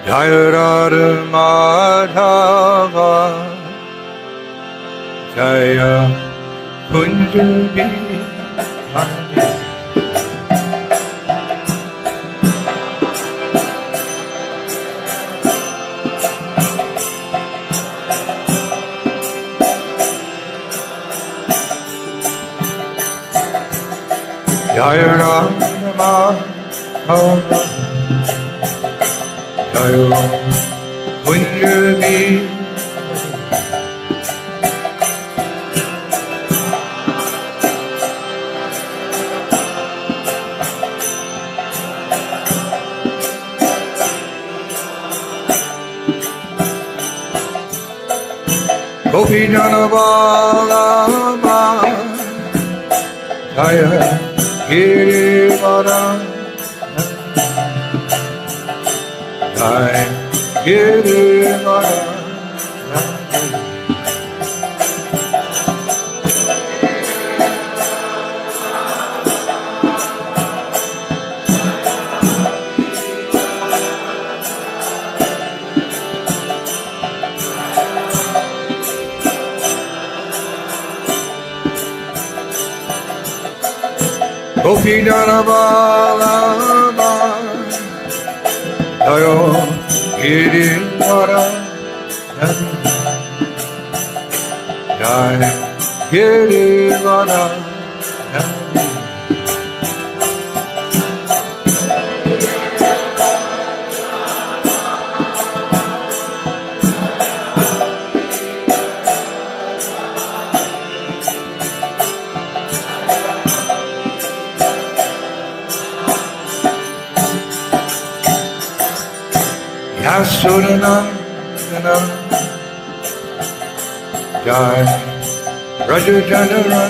Jaya Radha Madhava Jaya Kunja Bihari Jaya Radha Madhava Jaya Kunja Bihari Gopi Janabala Jaya Girivara Jaya Girivara Gopi Janabala Jaya Girivara Jaya Girivara Yasuranandana Jai Rajajanarandana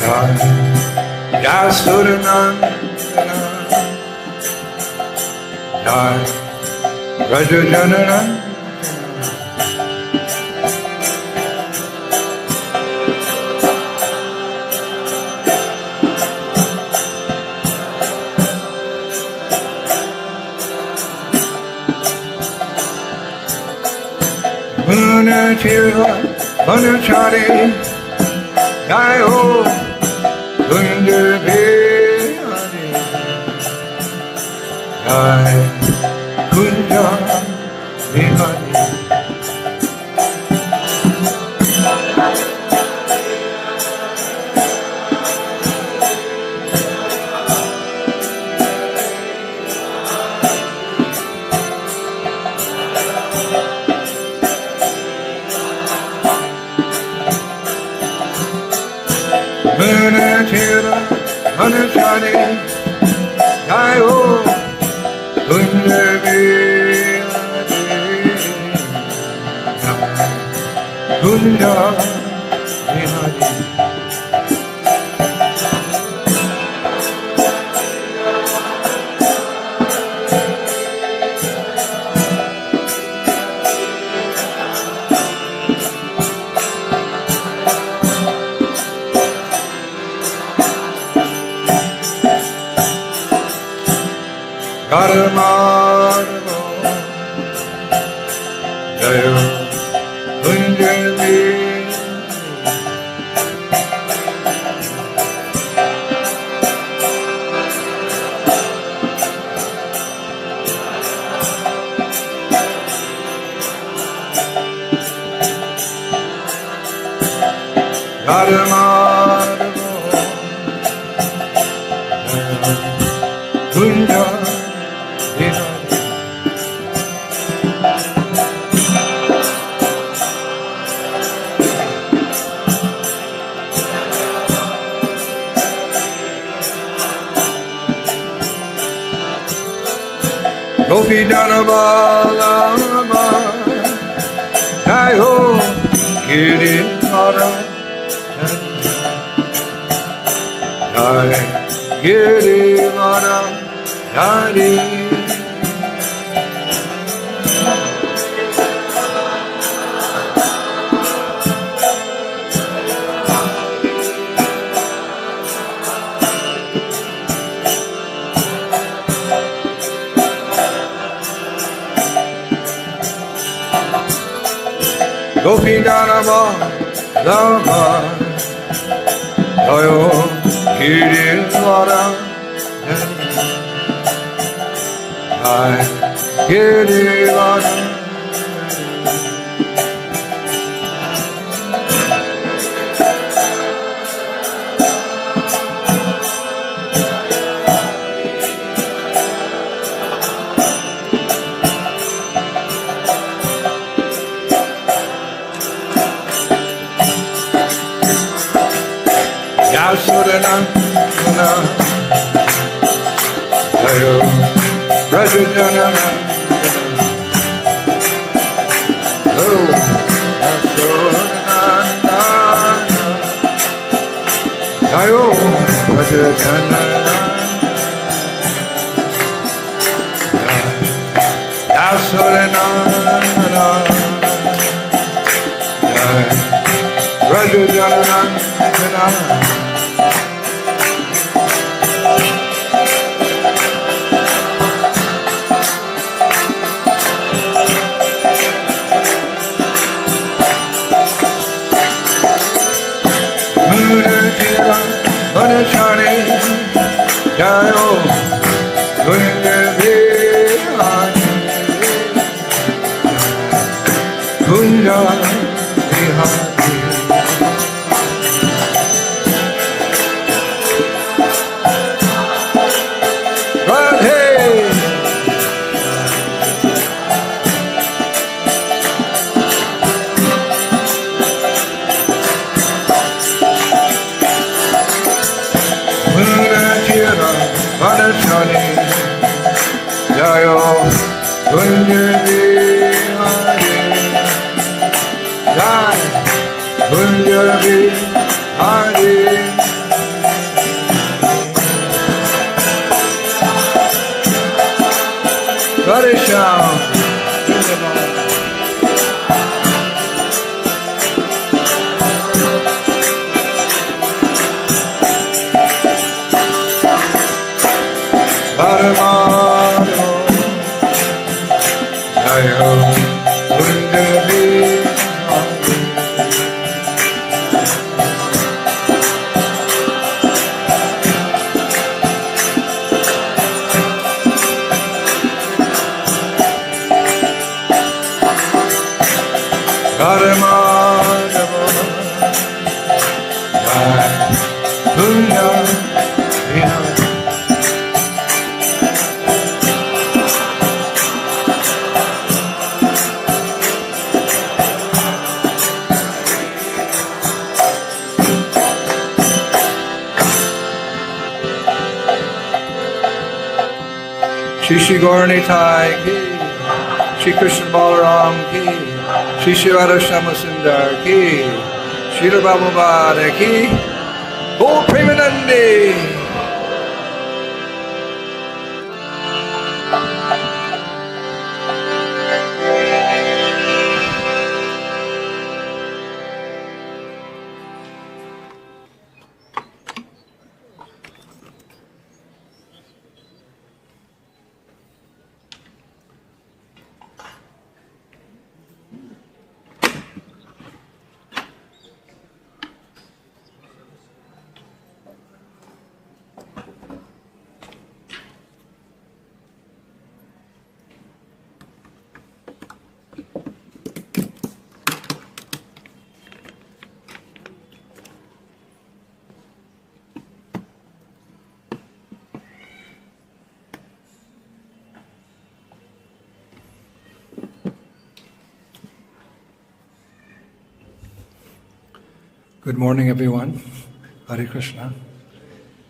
Jai Yasuranandana Jai Rajajanarandana Munachira Munachari Jayo Kunja Bihari Jai Kunja Bihari Munachira Munachari Jayo Kunja Bihari Kunja Bihari Karmargo Jayo Kunja Bihari Karmargo Kunja Bihari Gopi Janabala Jayo Girivara Jai Girivara Jai gopīdāna vallabha Jaya Girirvara Jai Girirvara Yasurana Jaya Rajajana Oh Yasurana Jaya Rajajana Yasurana Jaya Rajajana Manachari Jayo Kunja Vihati Radhe Manachari Jayo Kunja Vihati Jai Kunja Vihati Varisham Paramāno Jaya Kunja Vihati Paramāno Jaya Kunja Vihati Shri Shri Gauranitai ki, Shri Krishna Balaram ki, Shri Shri Radha Shama Sundar ki, Shri Baba Bada ki, Go Premanandi. Good morning, everyone. Hare Krishna.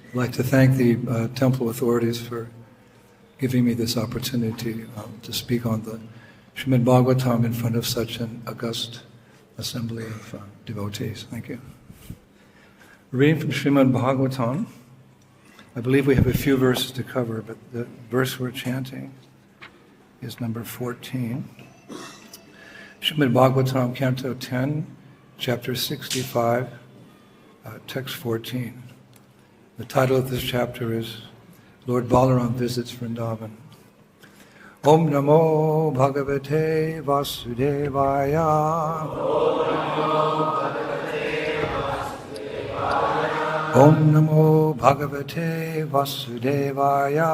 I'd like to thank the temple authorities for giving me this opportunity to speak on the Srimad Bhagavatam in front of such an august assembly of devotees. Thank you. Reading from Srimad Bhagavatam, I believe we have a few verses to cover, but the verse we're chanting is number 14. Srimad Bhagavatam, Canto 10, Chapter 65, Text 14. The title of this chapter is Lord Balaram Visits Vrindavan. Om Namo Bhagavate Vasudevaya. Om Namo Bhagavate Vasudevaya.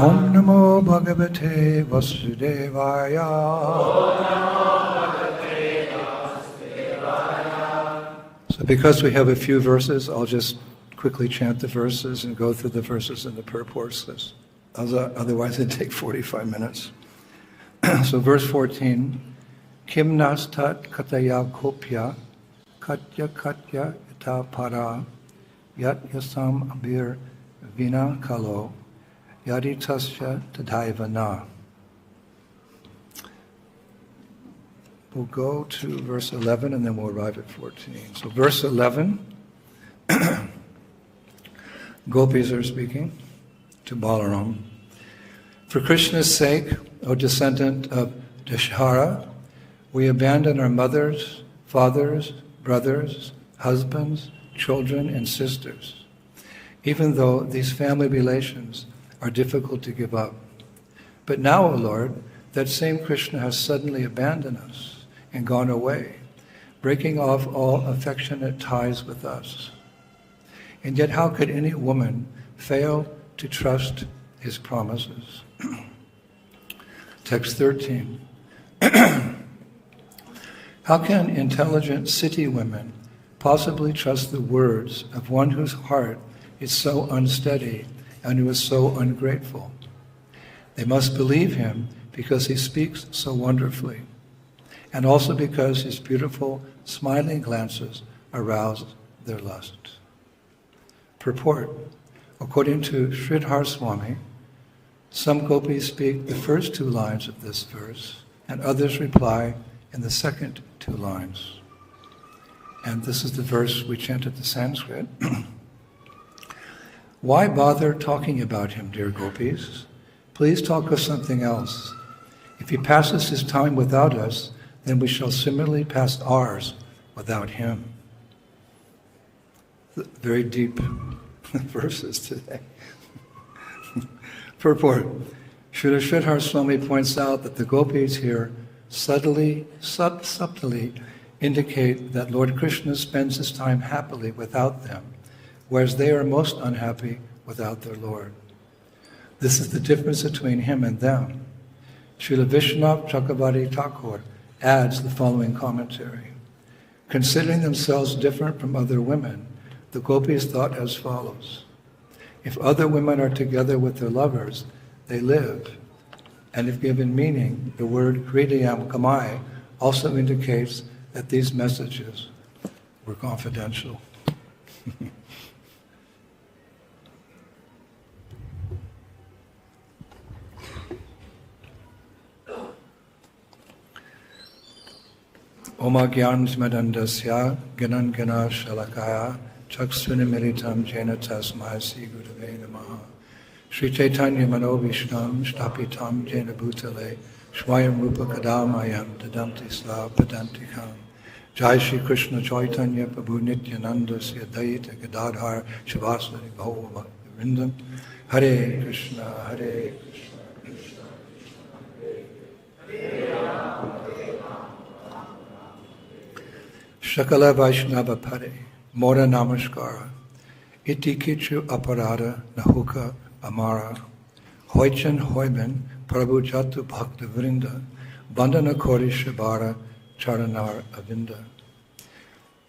Om Namo Bhagavate Vasudevaya. So because we have a few verses, I'll just quickly chant the verses and go through the verses in the purports. Otherwise it'd take 45 minutes. So verse 14, Kim nas tat-kathayā gopyaḥ, katya yāty asmābhir vinā kālo, yadi tasya tathaiva. We'll go to verse 11 and then we'll arrive at 14. So verse 11, gopis are speaking to Balaram. For Krishna's sake, O descendant of Dashahara, we abandon our mothers, fathers, brothers, husbands, children, and sisters, even though these family relations are difficult to give up. But now, O Lord, that same Krishna has suddenly abandoned us and gone away, breaking off all affectionate ties with us. And yet how could any woman fail to trust his promises? Text 13. How can intelligent city women possibly trust the words of one whose heart is so unsteady and who is so ungrateful? They must believe him because he speaks so wonderfully, and also because his beautiful, smiling glances arouse their lust. Purport. According to Śrīdhara Svāmī, some gopis speak the first two lines of this verse, and others reply in the second two lines. And this is the verse we chanted the Sanskrit. Why bother talking about him, dear gopis? Please talk of something else. If he passes his time without us, then we shall similarly pass ours without him. Very deep verses today. Purport. Śrīla Śrīdhara Svāmī points out that the gopis here subtly indicate that Lord Kṛṣṇa spends his time happily without them, whereas they are most unhappy without their Lord. This is the difference between him and them. Śrīla Viśvanātha Cakravartī adds the following commentary. Considering themselves different from other women, the gopis thought as follows. If other women are together with their lovers, they live. And if given meaning, the word hridayam kamai also indicates that these messages were confidential. Oma gyanasmadandasya ganangana shalakaya chaksunimiritam jena tasmai si gurave namaha. Sri Chaitanya Manobhishtam Shtapitam Jena Bhutale Shvayam Rupa Kadamayam Dadamti Sla Padantikam. Jai Shri Krishna Chaitanya Prabhu Nityananda Syadaita Gadadhar Shivasari Bhava Vrindam. Hare Krishna, Hare Krishna, Krishna Krishna, Hare Hare Rama. Shakala Vaishnava Pare Mora Namaskara Iti Kichu Aparāḥ Nahuka Amara, Hoichan Hoiben, Prabhu Jatu Bhakta Vrinda, Bandana Kori Shabara, Charanar Avinda.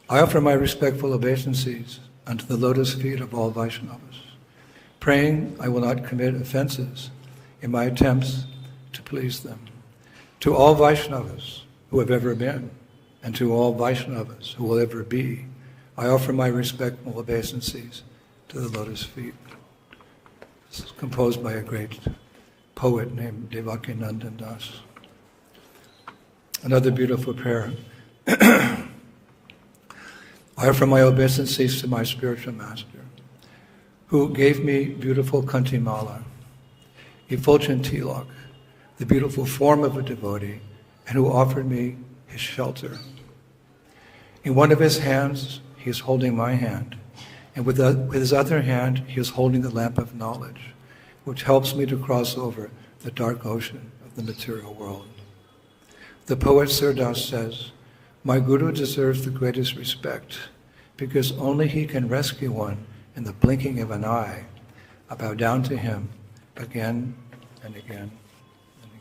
I offer my respectful obeisances unto the lotus feet of all Vaishnavas, praying I will not commit offenses in my attempts to please them. To all Vaishnavas who have ever been, and to all Vaishnavas who will ever be, I offer my respectful obeisances to the lotus feet. This is composed by a great poet named Devakinandan Das. Another beautiful prayer. I offer my obeisances to my spiritual master, who gave me beautiful kantimala, effulgent tilak, the beautiful form of a devotee, and who offered me his shelter. In one of his hands, he is holding my hand, And with his other hand, he is holding the lamp of knowledge, which helps me to cross over the dark ocean of the material world. The poet Surdas says, "My Guru deserves the greatest respect, because only he can rescue one in the blinking of an eye. I bow down to him again and again and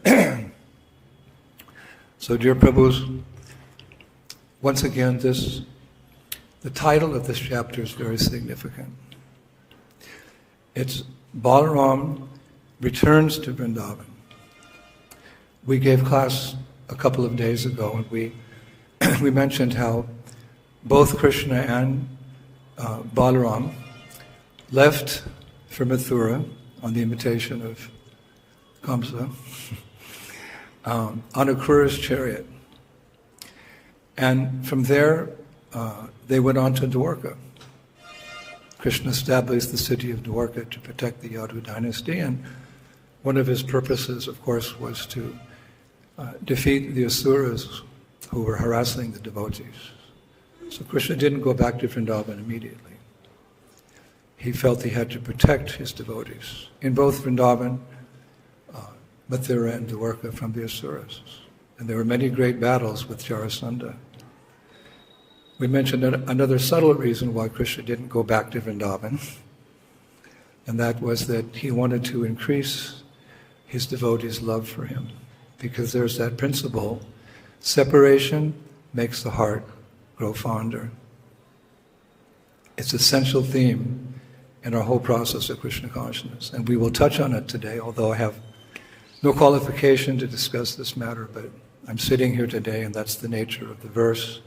again." So, dear Prabhus, once again, the title of this chapter is very significant. It's Balaram returns to Vrindavan. We gave class a couple of days ago, and we mentioned how both Krishna and Balaram left for Mathura on the invitation of Kamsa on a Kṛṣṇa's chariot. And from there, they went on to Dwarka. Krishna established the city of Dwarka to protect the Yadu dynasty, and one of his purposes, of course, was to defeat the asuras who were harassing the devotees. So Krishna didn't go back to Vrindavan immediately. He felt he had to protect his devotees in both Vrindavan, Mathura, and Dwarka from the asuras. And there were many great battles with Jarasandha. We mentioned another subtle reason why Krishna didn't go back to Vrindavan, and that was that he wanted to increase his devotees' love for him, because there's that principle, separation makes the heart grow fonder. It's an essential theme in our whole process of Krishna consciousness, and we will touch on it today, although I have no qualification to discuss this matter, but I'm sitting here today, and that's the nature of the verse.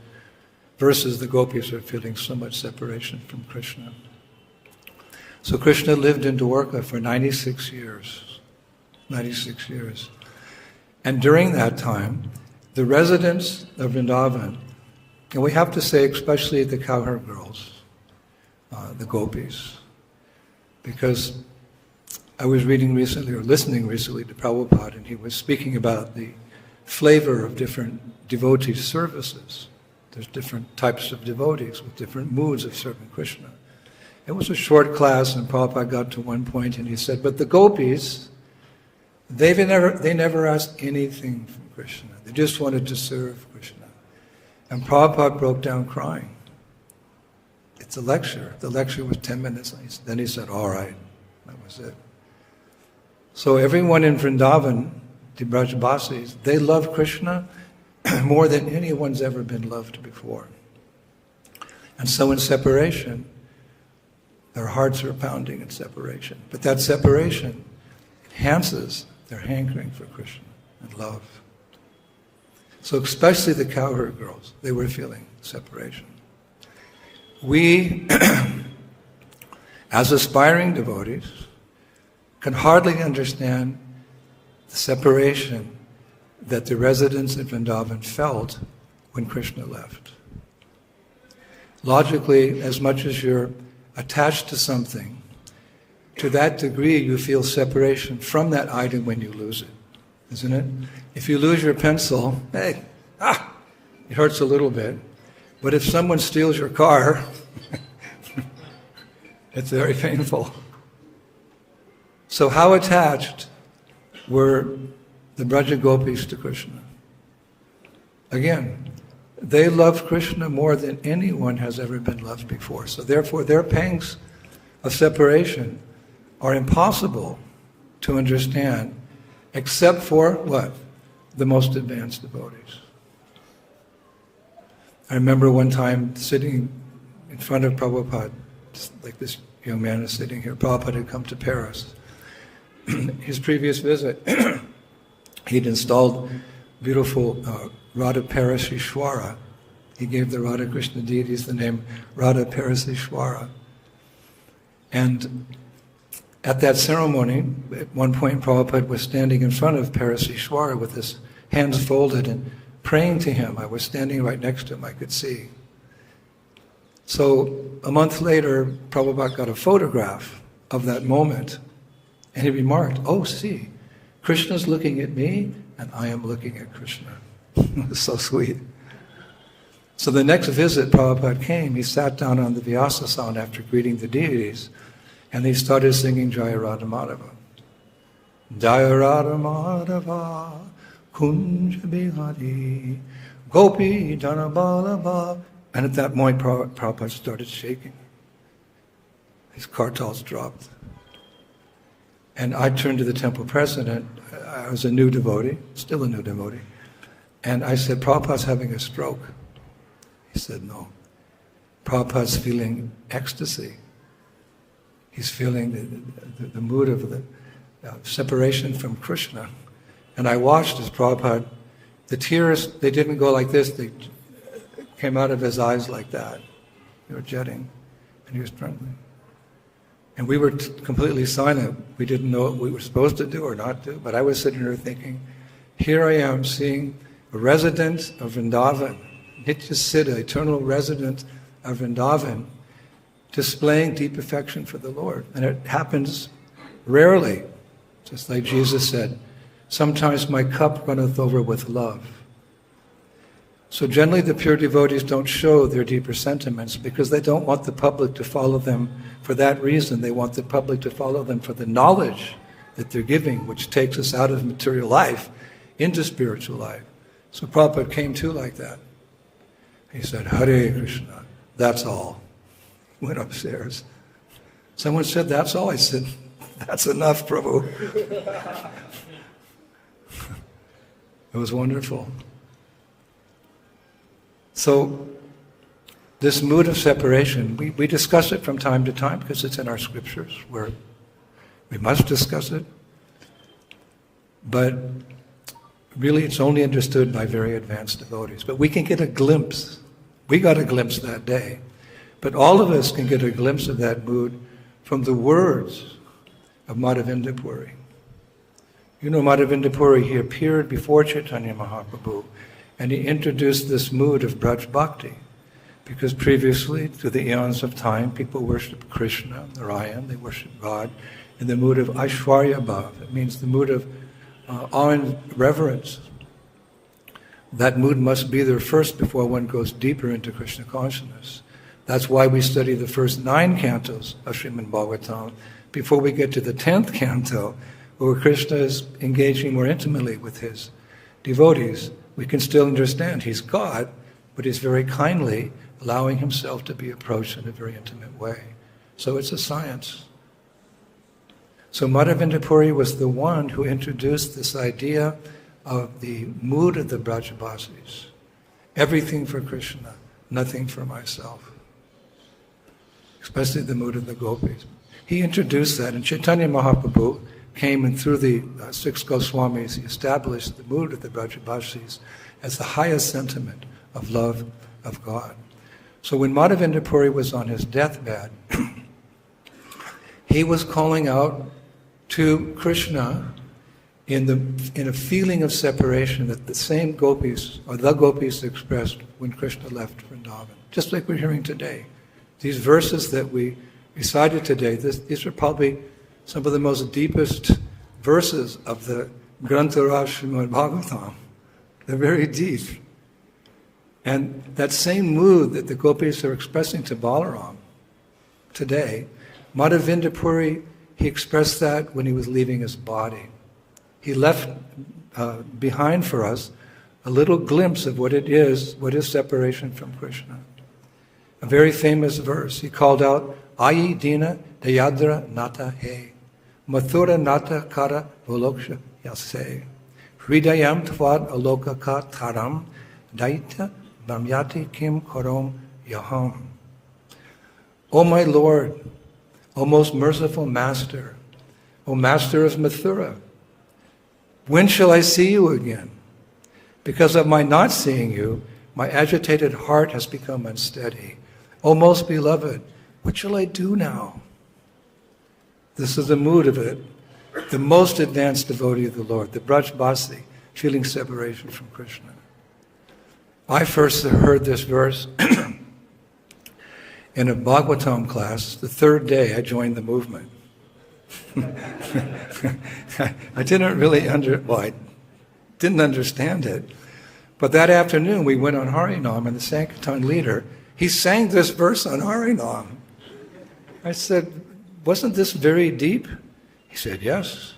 Versus the gopis are feeling so much separation from Krishna. So Krishna lived in Dwarka for 96 years. 96 years. And during that time, the residents of Vrindavan, and we have to say especially the cowherd girls, the gopis, because I was reading recently, or listening recently to Prabhupada, and he was speaking about the flavor of different devotee services. There's different types of devotees with different moods of serving Krishna. It was a short class, and Prabhupada got to one point and he said, but the gopis, they never asked anything from Krishna. They just wanted to serve Krishna. And Prabhupada broke down crying. It's a lecture. The lecture was 10 minutes. Then he said, all right, that was it. So everyone in Vrindavan, the Brajbasis, they love Krishna more than anyone's ever been loved before. And so in separation, their hearts are pounding in separation. But that separation enhances their hankering for Krishna and love. So especially the cowherd girls, they were feeling separation. We, as aspiring devotees, can hardly understand the separation that the residents in Vrindavan felt when Krishna left. Logically, as much as you're attached to something, to that degree you feel separation from that item when you lose it, isn't it? If you lose your pencil, it hurts a little bit. But if someone steals your car, it's very painful. So how attached were the Braja gopis to Krishna? Again, they love Krishna more than anyone has ever been loved before. So therefore, their pangs of separation are impossible to understand, except for what? The most advanced devotees. I remember one time sitting in front of Prabhupada, just like this young man is sitting here. Prabhupada had come to Paris. His previous visit, he'd installed beautiful Radha Parasishwara. He gave the Radha Krishna deities the name Radha Parasishwara. And at that ceremony, at one point Prabhupada was standing in front of Parasishwara with his hands folded and praying to him. I was standing right next to him, I could see. So a month later, Prabhupada got a photograph of that moment, and he remarked, oh, see, Krishna's looking at me, and I am looking at Krishna. It was so sweet. So the next visit Prabhupada came, he sat down on the Vyasasana after greeting the deities, and he started singing Jaya Radha Madhava. Jaya Radha Madhava, Kunja Bihari, Gopi Dana Balabha. And at that point, Prabhupada started shaking. His kartals dropped. And I turned to the temple president. I was a new devotee, still a new devotee. And I said, Prabhupada's having a stroke. He said, no. Prabhupada's feeling ecstasy. He's feeling the mood of the separation from Kṛṣṇa. And I watched as Prabhupada, the tears, they didn't go like this, they came out of his eyes like that. They were jetting, and he was trembling. And we were completely silent. We didn't know what we were supposed to do or not do, but I was sitting there thinking, here I am seeing a resident of Vrindavan, Nitya Siddha, eternal resident of Vrindavan, displaying deep affection for the Lord. And it happens rarely, just like Jesus said, sometimes my cup runneth over with love. So generally the pure devotees don't show their deeper sentiments because they don't want the public to follow them for that reason. They want the public to follow them for the knowledge that they're giving, which takes us out of material life into spiritual life. So Prabhupada came too like that. He said, Hare Krishna, that's all. Went upstairs. Someone said, that's all. I said, that's enough, Prabhu. It was wonderful. So, this mood of separation, we discuss it from time to time because it's in our scriptures where we must discuss it. But really it's only understood by very advanced devotees. But we can get a glimpse. We got a glimpse that day. But all of us can get a glimpse of that mood from the words of Madhavinda Puri. You know Madhavinda Puri, he appeared before Chaitanya Mahaprabhu and he introduced this mood of Braj Bhakti. Because previously, through the eons of time, people worshipped Krishna, Narayan, they worshipped God in the mood of Aishwarya Bhav. It means the mood of awe and reverence. That mood must be there first before one goes deeper into Krishna consciousness. That's why we study the first 9 cantos of Srimad Bhagavatam before we get to the 10th canto, where Krishna is engaging more intimately with his devotees. We can still understand he's God, but he's very kindly allowing himself to be approached in a very intimate way. So it's a science. So Madhavinda Puri was the one who introduced this idea of the mood of the Brajavasis. Everything for Krishna, nothing for myself. Especially the mood of the gopis. He introduced that, and Chaitanya Mahaprabhu came and through the 6 Goswamis, he established the mood of the Brajavasis as the highest sentiment of love of God. So when Madhavinda Puri was on his deathbed, he was calling out to Krishna in a feeling of separation that the same gopis, or the gopis expressed when Krishna left Vrindavan. Just like we're hearing today. These verses that we recited today, these are probably some of the most deepest verses of the Grantha Raj Srimad Bhagavatam. They're very deep. And that same mood that the gopis are expressing to Balaram today, Madhavinda Puri, he expressed that when he was leaving his body. He left behind for us a little glimpse of what is separation from Krishna. A very famous verse. He called out, Ayi dina dayadra nata he, mathura nata kara voloksha yase, hridayam tvad aloka ka taram, daita yāty kim korom yaham. O my Lord, O most merciful Master, O Master of Mathura, when shall I see you again? Because of my not seeing you, my agitated heart has become unsteady. O most beloved, what shall I do now? This is the mood of it. The most advanced devotee of the Lord, the Brajbasi, feeling separation from Krishna. I first heard this verse in a Bhagavatam class. The 3rd day I joined the movement. I didn't understand it, But that afternoon we went on Harinam, and the Sankirtan leader, he sang this verse on Harinam. I said, wasn't this very deep? He said, yes,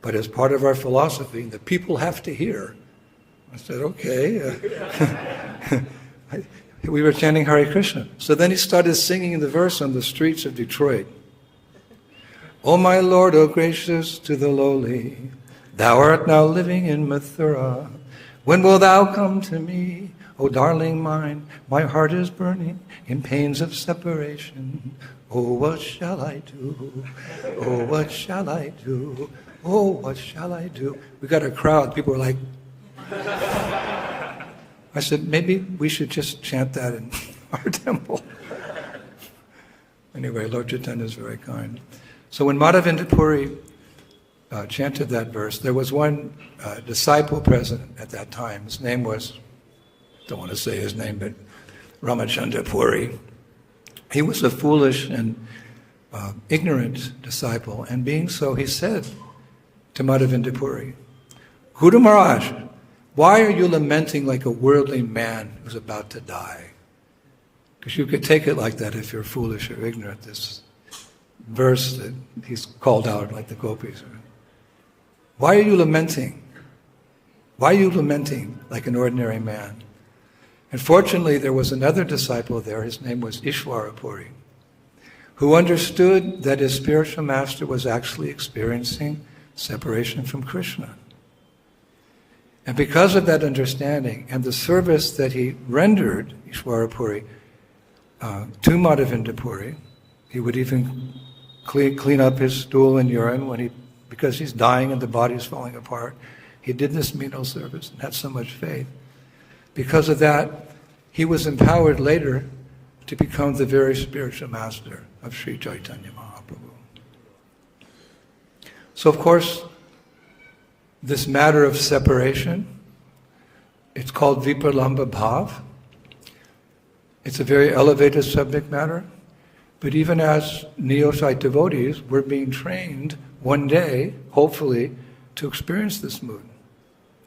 but as part of our philosophy, the people have to hear. I said, okay. We were chanting Hare Krishna. So then he started singing the verse on the streets of Detroit. O my Lord, O gracious to the lowly, thou art now living in Mathura. When will thou come to me? O darling mine, my heart is burning in pains of separation. Oh, what shall I do? Oh, what shall I do? Oh, what shall I do? We got a crowd. People were like... I said, maybe we should just chant that in our temple. Anyway, Lord Chaitanya is very kind. So when Madhavinda Puri chanted that verse, there was one disciple present at that time. His name was, don't want to say his name, but Ramachandra Puri. He was a foolish and ignorant disciple, and being so, he said to Madhavinda Puri, Guru Maharaj, why are you lamenting like a worldly man who's about to die? Because you could take it like that if you're foolish or ignorant, this verse that he's called out like the gopīs. Why are you lamenting? Why are you lamenting like an ordinary man? And fortunately, there was another disciple there, his name was Ishvara Puri, who understood that his spiritual master was actually experiencing separation from Krishna. And because of that understanding and the service that he rendered, Ishvara Puri, to Madhavinda Puri, he would even clean up his stool and urine because he's dying and the body is falling apart. He did this menial service and had so much faith. Because of that, he was empowered later to become the very spiritual master of Sri Chaitanya Mahaprabhu. So of course, this matter of separation, it's called Vipralamba Bhav. It's a very elevated subject matter, but even as Neo-Site devotees, we're being trained one day, hopefully, to experience this mood.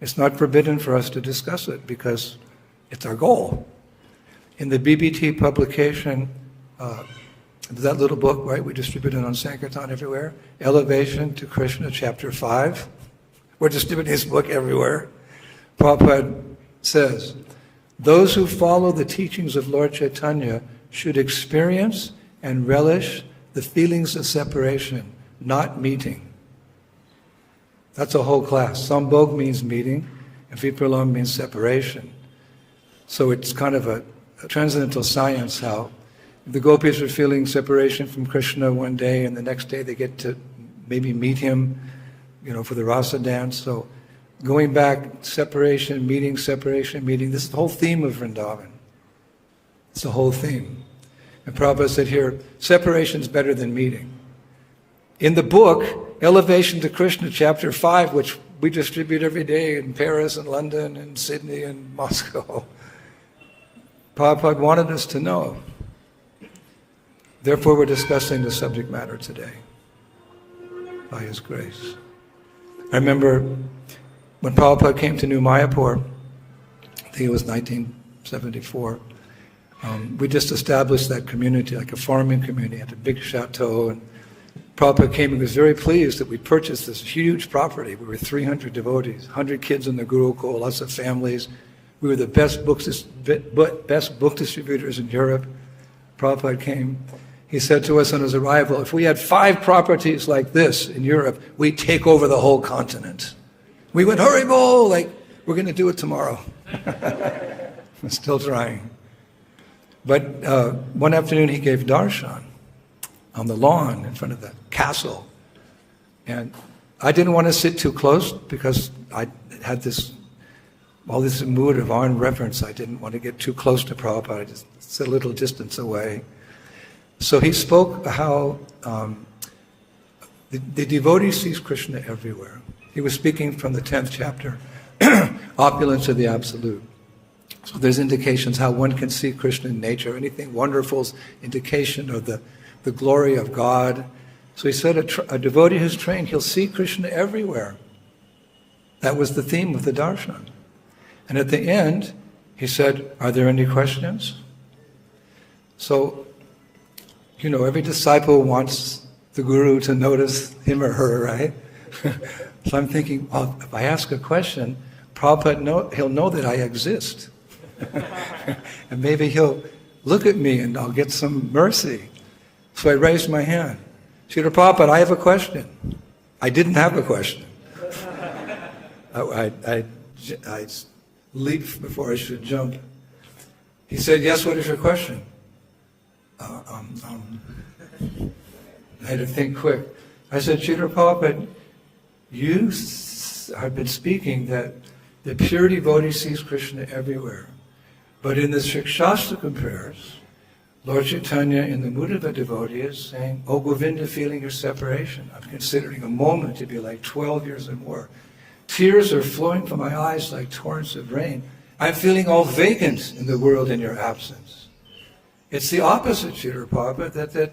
It's not forbidden for us to discuss it because it's our goal. In the BBT publication, that little book, right, we distribute it on Sankirtan everywhere, Elevation to Krishna, Chapter 5. We're distributing this book everywhere. Prabhupada says, those who follow the teachings of Lord Chaitanya should experience and relish the feelings of separation, not meeting. That's a whole class. Sambhog means meeting, and Vipralam means separation. So it's kind of a transcendental science how the gopis are feeling separation from Krishna one day, and the next day they get to maybe meet him, for the rasa dance. So going back, separation, meeting, this is the whole theme of Vrindavan. It's the whole theme. And Prabhupada said here, separation is better than meeting. In the book, Elevation to Krishna, Chapter 5, which we distribute every day in Paris and London and Sydney and Moscow, Prabhupada wanted us to know. Therefore, we're discussing the subject matter today, by His grace. I remember when Prabhupada came to New Mayapur, I think it was 1974, we just established that community, like a farming community, at a big chateau, and Prabhupada came and was very pleased that we purchased this huge property. We were 300 devotees, 100 kids in the Gurukul, lots of families. We were the best book distributors in Europe. Prabhupada came. He said to us on his arrival, if we had 5 properties like this in Europe, we'd take over the whole continent. We went, Haribol, like, we're going to do it tomorrow. We're still trying. But one afternoon he gave darshan on the lawn in front of the castle. And I didn't want to sit too close because I had this mood of awe and reverence. I didn't want to get too close to Prabhupada. I just sit a little distance away. So he spoke how the devotee sees Krishna everywhere. He was speaking from the 10th chapter, Opulence of the Absolute. So there's indications how one can see Krishna in nature. Anything wonderful is indication of the glory of God. So he said a devotee who's trained, he'll see Krishna everywhere. That was the theme of the darshan. And at the end, he said, "Are there any questions?" So, every disciple wants the guru to notice him or her, right? So I'm thinking, well, if I ask a question, Prabhupada he'll know that I exist. And maybe he'll look at me and I'll get some mercy. So I raised my hand. Śrīla Prabhupada, I have a question. I didn't have a question. I leaped before I should jump. He said, "Yes, what is your question?" I had to think quick. I said, "Śrīla Prabhupada, you have been speaking that the pure devotee sees Krishna everywhere. But in the Shastra compares, Lord Chaitanya in the mood of a devotee is saying, 'Oh Govinda, feeling your separation. I'm considering a moment to be like 12 years or more. Tears are flowing from my eyes like torrents of rain. I'm feeling all vacant in the world in your absence.'" It's the opposite, Śrīla Prabhupada, that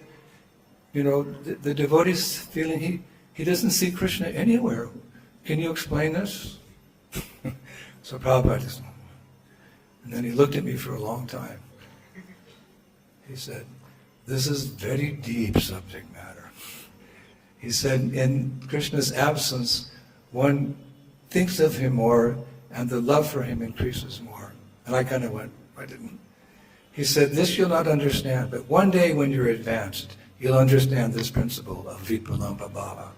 the devotee's feeling he doesn't see Krishna anywhere. Can you explain this? So Prabhupada just, and then he looked at me for a long time. He said, "This is very deep subject matter." He said, in Krishna's absence, one thinks of him more and the love for him increases more. And I kind of went, I didn't. He said, "This you'll not understand, but one day when you're advanced, you'll understand this principle of Vipalampa Bhava."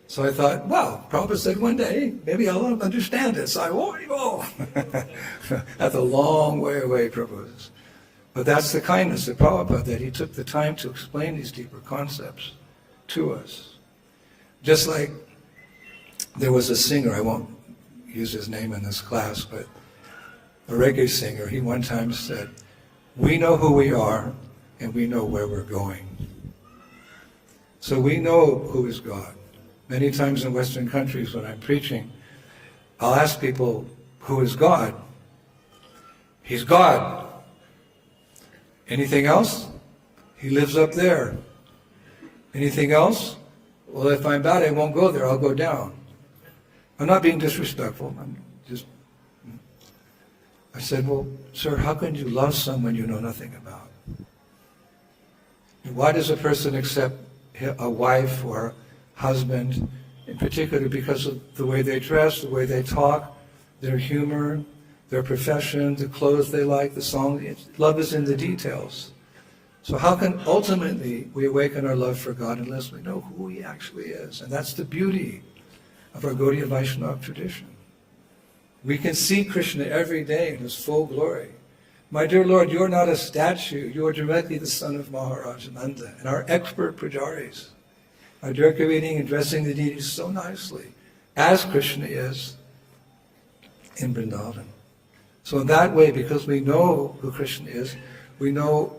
So I thought, well, Prabhupada said one day, maybe I'll understand it. So I won't go. That's a long way away, Prabhupada. But that's the kindness of Prabhupada, that he took the time to explain these deeper concepts to us. Just like there was a singer, I won't use his name in this class, but a reggae singer, he one time said, "We know who we are and we know where we're going." So we know who is God. Many times in Western countries when I'm preaching, I'll ask people, "Who is God?" "He's God." "Anything else?" "He lives up there." "Anything else?" "Well, if I'm bad, I won't go there, I'll go down." I'm not being disrespectful, I said, "Well, sir, how can you love someone you know nothing about? And why does a person accept a wife or husband, in particular because of the way they dress, the way they talk, their humor, their profession, the clothes they like, the song? Love is in the details. So how can ultimately we awaken our love for God unless we know who He actually is?" And that's the beauty of our Gaudiya Vaishnava tradition. We can see Krishna every day in His full glory. My dear Lord, you're not a statue. You are directly the son of Maharaj Nanda and our expert pujaris are decorating and dressing the deities so nicely, as Krishna is in Vrindavan. So in that way, because we know who Krishna is, we know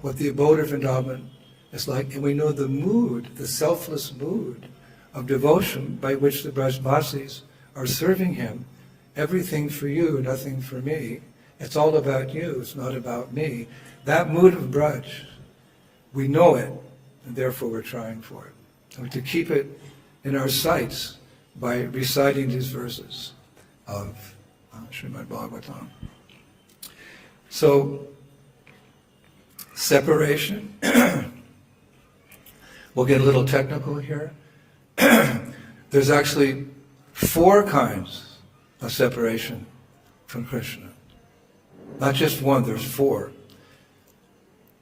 what the abode of Vrindavan is like, and we know the mood, the selfless mood of devotion by which the Brajvasis are serving Him. Everything for you, nothing for me. It's all about you, it's not about me. That mood of Braj, we know it, and therefore we're trying for it. And to keep it in our sights by reciting these verses of Srimad Bhagavatam. So, separation. We'll get a little technical here. There's actually 4 kinds of separation from Krishna. Not just one, there's 4.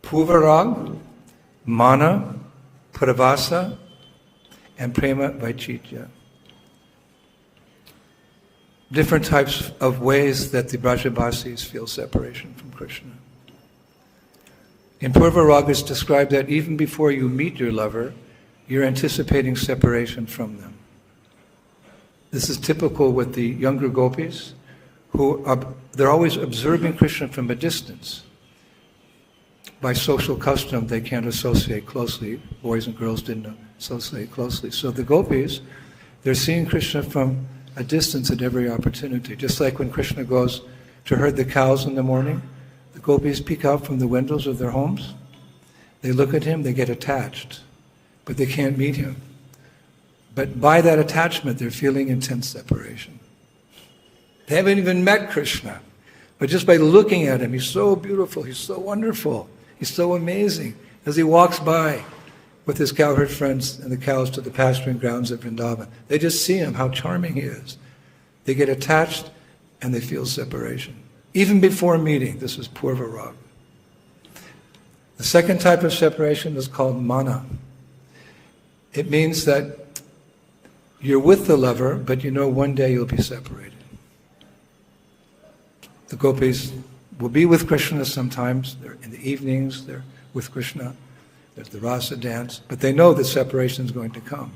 Puvarag, Mana, Pravasa, and Prema Vaichitya. Different types of ways that the Brajavasis feel separation from Krishna. In Purvarag it's described that even before you meet your lover, you're anticipating separation from them. This is typical with the younger gopis, they're always observing Krishna from a distance. By social custom, they can't associate closely. Boys and girls didn't associate closely. So the gopis, they're seeing Krishna from a distance at every opportunity. Just like when Krishna goes to herd the cows in the morning, the gopis peek out from the windows of their homes. They look at him, they get attached, but they can't meet him. But by that attachment, they're feeling intense separation. They haven't even met Krishna. But just by looking at him, he's so beautiful, he's so wonderful, he's so amazing. As he walks by with his cowherd friends and the cows to the pasturing grounds of Vrindavan, they just see him, how charming he is. They get attached and they feel separation. Even before meeting, this is purva raga. The second type of separation is called mana. It means that you're with the lover, but you know one day you'll be separated. The gopis will be with Krishna sometimes. They're in the evenings, they're with Krishna. There's the rasa dance, but they know that separation is going to come.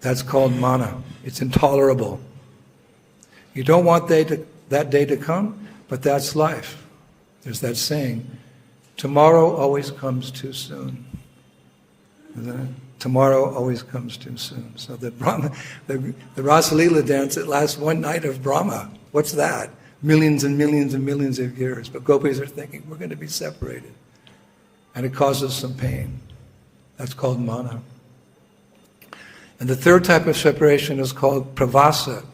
That's called mana. It's intolerable. You don't want that day to come, but that's life. There's that saying, tomorrow always comes too soon. Isn't it? Tomorrow always comes too soon. So the Rasa Leela dance, it lasts one night of Brahma. What's that? Millions and millions and millions of years. But gopis are thinking, we're going to be separated. And it causes some pain. That's called mana. And the third type of separation is called pravasa.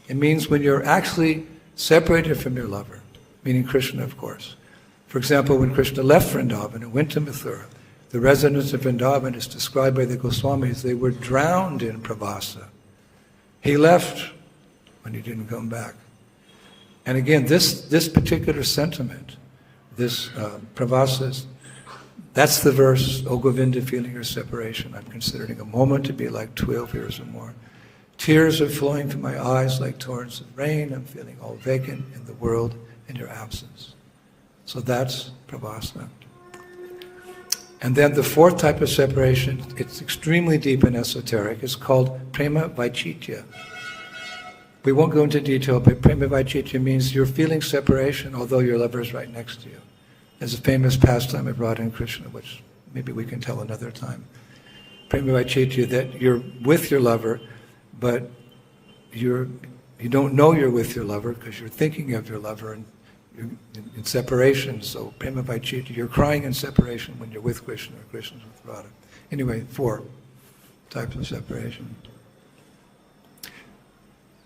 It means when you're actually separated from your lover, meaning Krishna, of course. For example, when Krishna left Vrindavan and went to Mathura, the residents of Vrindavan is described by the Goswamis, they were drowned in pravasa. He left when he didn't come back. And again, this particular sentiment, this pravasa, that's the verse, O Govinda, feeling your separation. I'm considering a moment to be like 12 years or more. Tears are flowing from my eyes like torrents of rain. I'm feeling all vacant in the world in your absence. So that's pravasa. And then the fourth type of separation, it's extremely deep and esoteric. It's called prema vaichitya. We won't go into detail, but prema vaichitya means you're feeling separation, although your lover is right next to you. There's a famous pastime of Radha and Krishna, which maybe we can tell another time. Prema vaichitya, that you're with your lover, but you don't know you're with your lover because you're thinking of your lover and you're in separation. So prema vaichitya, you're crying in separation when you're with Krishna or Krishna's with Radha. Anyway, 4 types of separation.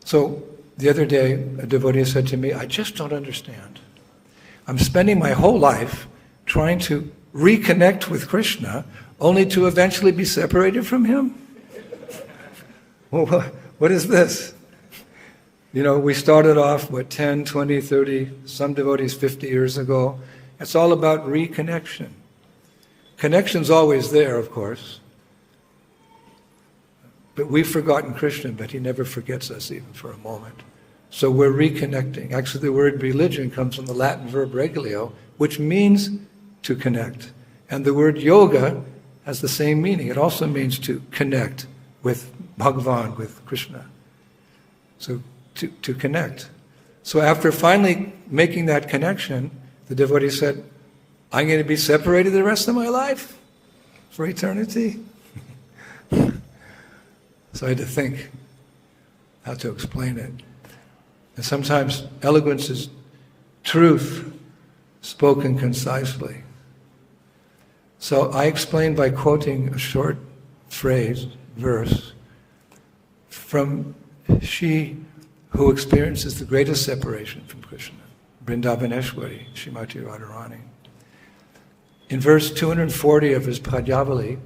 So the other day, a devotee said to me, I just don't understand. I'm spending my whole life trying to reconnect with Krishna only to eventually be separated from him? Well, what is this? You know, we started off, 10, 20, 30, some devotees 50 years ago. It's all about reconnection. Connection's always there, of course. But we've forgotten Krishna, but he never forgets us even for a moment. So we're reconnecting. Actually, the word religion comes from the Latin verb regilio, which means to connect. And the word yoga has the same meaning. It also means to connect with Bhagavan, with Krishna. So to connect. So after finally making that connection, the devotee said, I'm going to be separated the rest of my life for eternity. So I had to think how to explain it. And sometimes eloquence is truth spoken concisely. So I explained by quoting a short phrase, verse, from she who experiences the greatest separation from Krishna, Vrindavaneshwari, Srimati Radharani. In verse 240 of his Padyavali,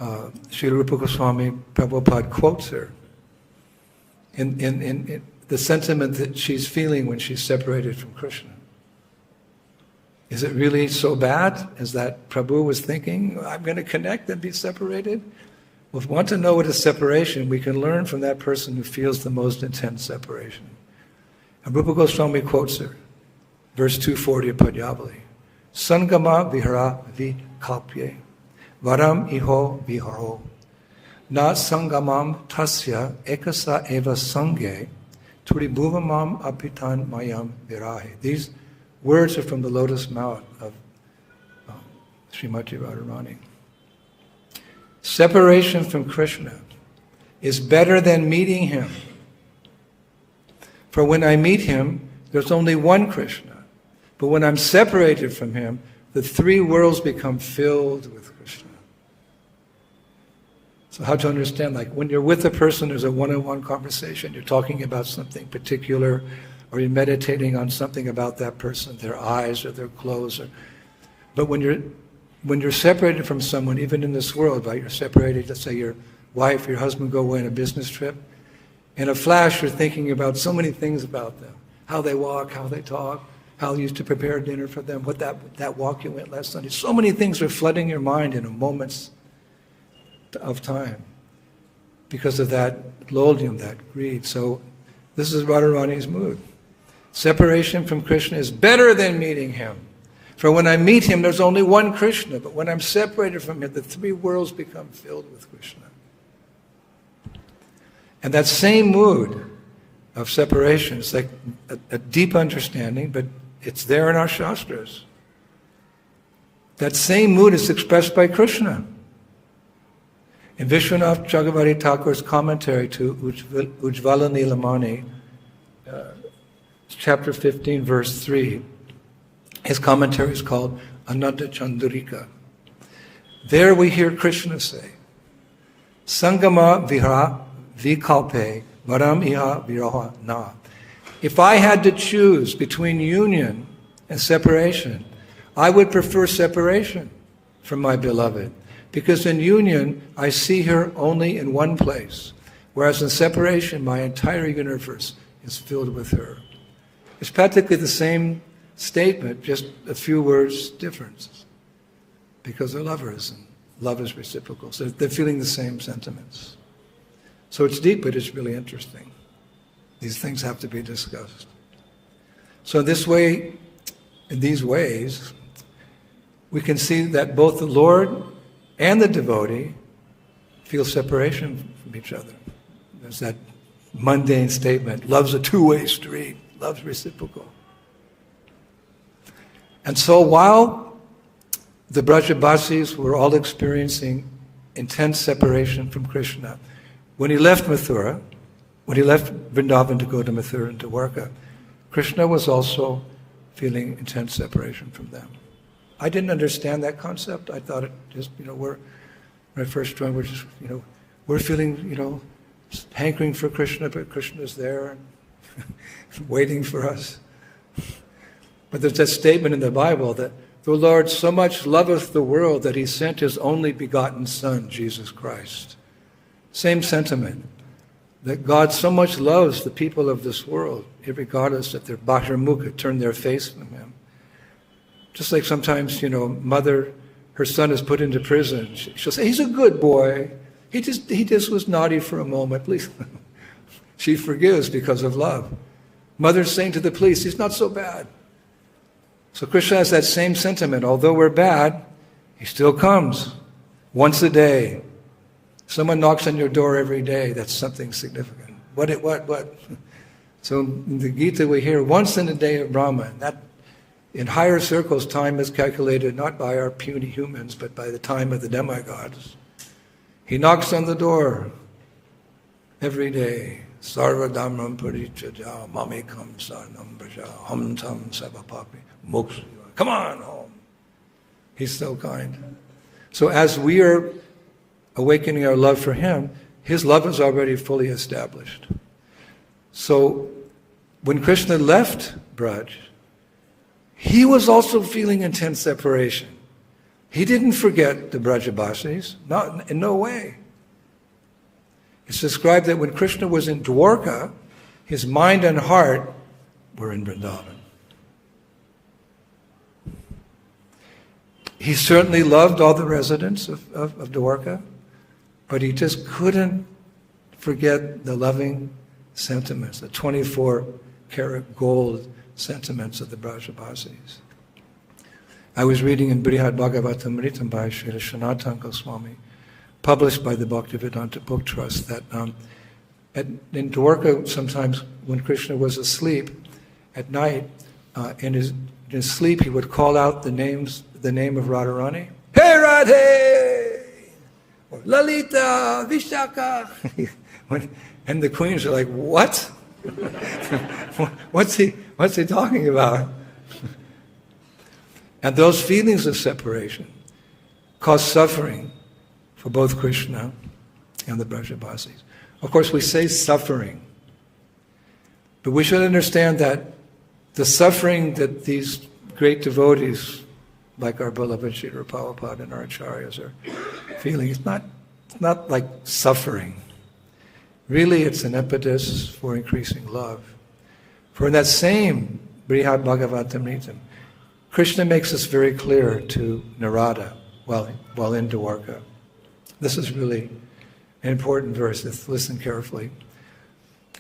Śrīla Rupa Goswami Prabhupada quotes her in the sentiment that she's feeling when she's separated from Krishna. Is it really so bad as that Prabhu was thinking, I'm going to connect and be separated? Well, if we want to know what is separation, we can learn from that person who feels the most intense separation. And Rupa Goswami quotes her, verse 240 of Padyavali, Sangama vihara vikalpye, varam iho viharo, na sangamam tasya ekasa eva sange, turibhuvamam apitan mayam virahe. These words are from the lotus mouth of Srimati Radharani. Separation from Krishna is better than meeting him. For when I meet him, there's only one Krishna. But when I'm separated from him, the 3 worlds become filled with Krishna. So how to understand, like when you're with a person, there's a one-on-one conversation, you're talking about something particular, or you're meditating on something about that person, their eyes or their clothes. But when you're separated from someone, even in this world, right? You're separated, let's say your wife, your husband go away on a business trip. In a flash, you're thinking about so many things about them. How they walk, how they talk, how you used to prepare dinner for them, what that walk you went last Sunday. So many things are flooding your mind in a moment of time because of that lodium, that greed. So this is Radharani's mood. Separation from Krishna is better than meeting him. For when I meet him, there's only one Krishna. But when I'm separated from him, the three worlds become filled with Krishna. And that same mood of separation, it's like a deep understanding, but it's there in our Shastras. That same mood is expressed by Krishna. In Vishwanath Chakravartī Thakur's commentary to Ujjvala Nilamani, chapter 15, verse 3, his commentary is called Ananta Chandurika. There we hear Krishna say, Sangama vihara vikalpe varam iha viraha na. If I had to choose between union and separation, I would prefer separation from my beloved. Because in union, I see her only in one place. Whereas in separation, my entire universe is filled with her. It's practically the same statement, just a few words difference. Because they're lovers, and love is reciprocal. So they're feeling the same sentiments. So it's deep, but it's really interesting. These things have to be discussed. So this way, in these ways, we can see that both the Lord and the devotee feel separation from each other. There's that mundane statement, love's a two-way street, love's reciprocal. And so while the Brajabasis were all experiencing intense separation from Krishna, when he left Mathura, when he left Vrindavan to go to Mathura and to Dwarka, Krishna was also feeling intense separation from them. I didn't understand that concept. I thought it just, when I first joined, we're just, we're feeling, hankering for Krishna, but Krishna's there and waiting for us. But there's that statement in the Bible that the Lord so much loveth the world that he sent his only begotten Son, Jesus Christ. Same sentiment, that God so much loves the people of this world, regardless if they're bahirmukha, turn their face from him. Just like sometimes, mother, her son is put into prison. She'll say, he's a good boy. He just was naughty for a moment. Please. She forgives because of love. Mother's saying to the police, he's not so bad. So Krishna has that same sentiment. Although we're bad, he still comes once a day. Someone knocks on your door every day. That's something significant. What? So in the Gita we hear once in a day of Brahma. That in higher circles, time is calculated not by our puny humans, but by the time of the demigods. He knocks on the door every day. Sarva Dhamram Parichaja Mamekam Sarnam Braja Ham Tam Savapapi Moksha. Come on home. He's so kind. So as we are awakening our love for him, his love is already fully established. So when Krishna left Braj, he was also feeling intense separation. He didn't forget the Brajabasis, in no way. It's described that when Krishna was in Dwarka, his mind and heart were in Vrindavan. He certainly loved all the residents of Dwarka, but he just couldn't forget the loving sentiments, the 24-karat gold sentiments of the Brajabasis. I was reading in Brihad Bhagavatamritam by Śrīla Śrīdhara Svāmī, published by the Bhaktivedanta Book Trust, that in Dwarka, sometimes when Krishna was asleep at night, in his sleep he would call out the name of Radharani. Hey Radhe! Or Lalita, Vishaka! And the queens are like, what? What's he talking about? And those feelings of separation cause suffering for both Krishna and the Brajabasis. Of course, we say suffering, But we should understand that the suffering that these great devotees, like our beloved Srila Prabhupada and our acharyas, are feeling, it's not like suffering. Really, it's an impetus for increasing love. For in that same Brihad Bhagavatamritam, Krishna makes this very clear to Narada while in Dwarka. This is really an important verse. Let's listen carefully.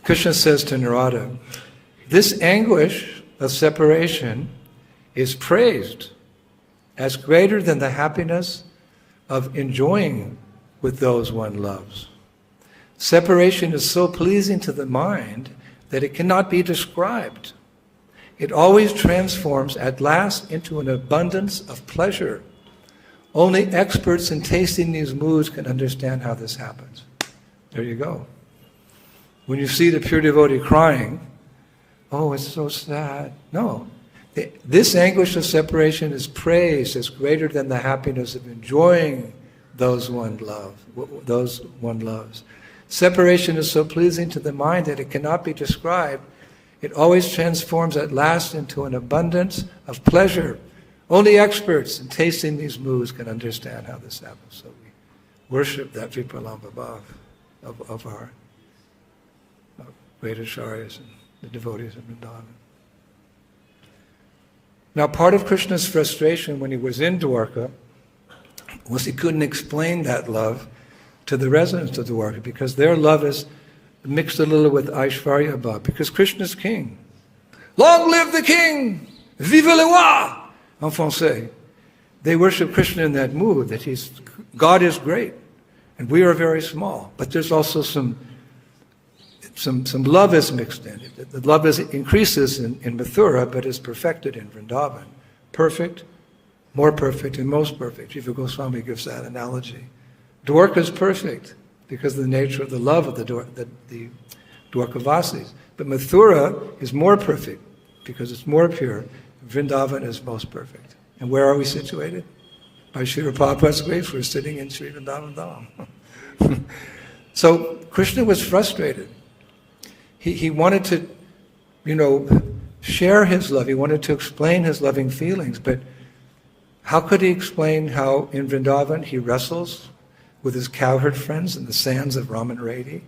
Krishna says to Narada, "This anguish of separation is praised as greater than the happiness of enjoying with those one loves. Separation is so pleasing to the mind that it cannot be described. It always transforms at last into an abundance of pleasure. Only experts in tasting these moods can understand how this happens." There you go. When you see the pure devotee crying, oh, it's so sad. No. This anguish of separation is praised as greater than the happiness of enjoying those one loves. Separation is so pleasing to the mind that it cannot be described. It always transforms at last into an abundance of pleasure. Only experts in tasting these moods can understand how this happens. So we worship that Vipralambha Bhav of our great acharyas and the devotees of Vrindavan. Now, part of Krishna's frustration when he was in Dwarka was he couldn't explain that love to the residents of Dwarka because their love is mixed a little with Aishvarya Bhav, because Krishna's king. Long live the king! Vive le roi! En français. They worship Krishna in that mood, that God is great, and we are very small. But there's also some love is mixed in. The love increases in Mathura, but is perfected in Vrindavan. Perfect, more perfect, and most perfect. Jiva Goswami gives that analogy. Dwarka is perfect because of the nature of the love of the Dwarkavasis. But Mathura is more perfect because it's more pure. Vrindavan is most perfect. And where are we situated? By Srila Prabhupada's grace, we're sitting in Sri Vrindavan Dham. So Krishna was frustrated. He wanted to, share his love. He wanted to explain his loving feelings. But how could he explain how in Vrindavan he wrestles with his cowherd friends in the sands of Ramanredi?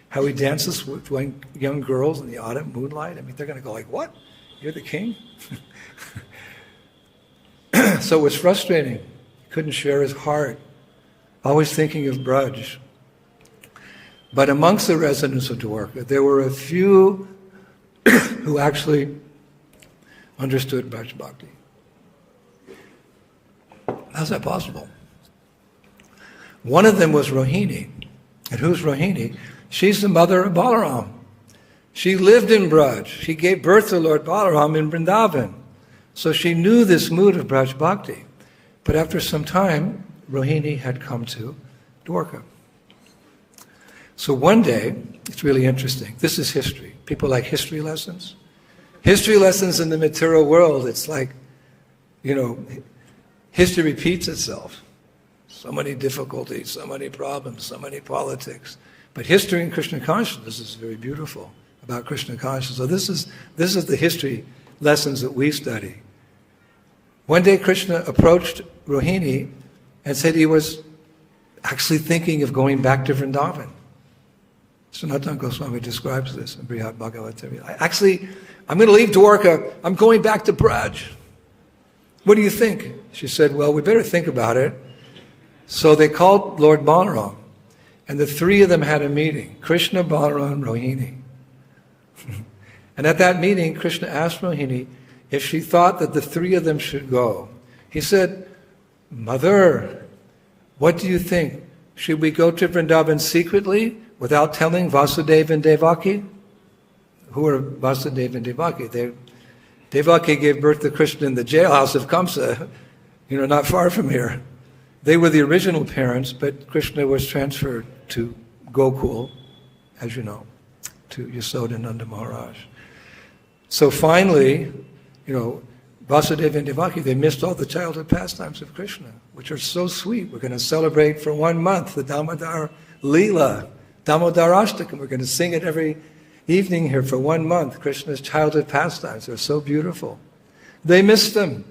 How he dances with young girls in the autumn moonlight? I mean, they're going to go like, what? You're the king? So it was frustrating. He couldn't share his heart. Always thinking of Braj. But amongst the residents of Dwarka, there were a few who actually understood Braj Bhakti. How's that possible? One of them was Rohini. And who's Rohini? She's the mother of Balaram. She lived in Braj. She gave birth to Lord Balaram in Vrindavan. So she knew this mood of Braj Bhakti. But after some time, Rohini had come to Dwarka. So one day, it's really interesting. This is history. People like history lessons. History lessons in the material world, it's like, history repeats itself. So many difficulties, so many problems, so many politics. But history in Krishna consciousness is very beautiful about Krishna consciousness. So this is the history lessons that we study. One day Krishna approached Rohini and said he was actually thinking of going back to Vrindavan. Sanatana Goswami describes this in Brihad Bhagavatam. I'm going to leave Dwarka. I'm going back to Braj. What do you think? She said, well, we better think about it. So they called Lord Balaram, and the three of them had a meeting, Krishna, Balaram, Rohini. And at that meeting, Krishna asked Rohini if she thought that the three of them should go. He said, Mother, what do you think? Should we go to Vrindavan secretly without telling Vasudeva and Devaki? Who are Vasudeva and Devaki? Devaki gave birth to Krishna in the jailhouse of Kamsa, not far from here. They were the original parents, but Krishna was transferred to Gokul, as you know, to Yasodananda Maharaj. So finally, Vasudeva and Devaki, they missed all the childhood pastimes of Krishna, which are so sweet. We're going to celebrate for 1 month the Damodar Leela, Damodar Ashtakam. We're going to sing it every evening here for 1 month, Krishna's childhood pastimes. They're so beautiful. They missed them.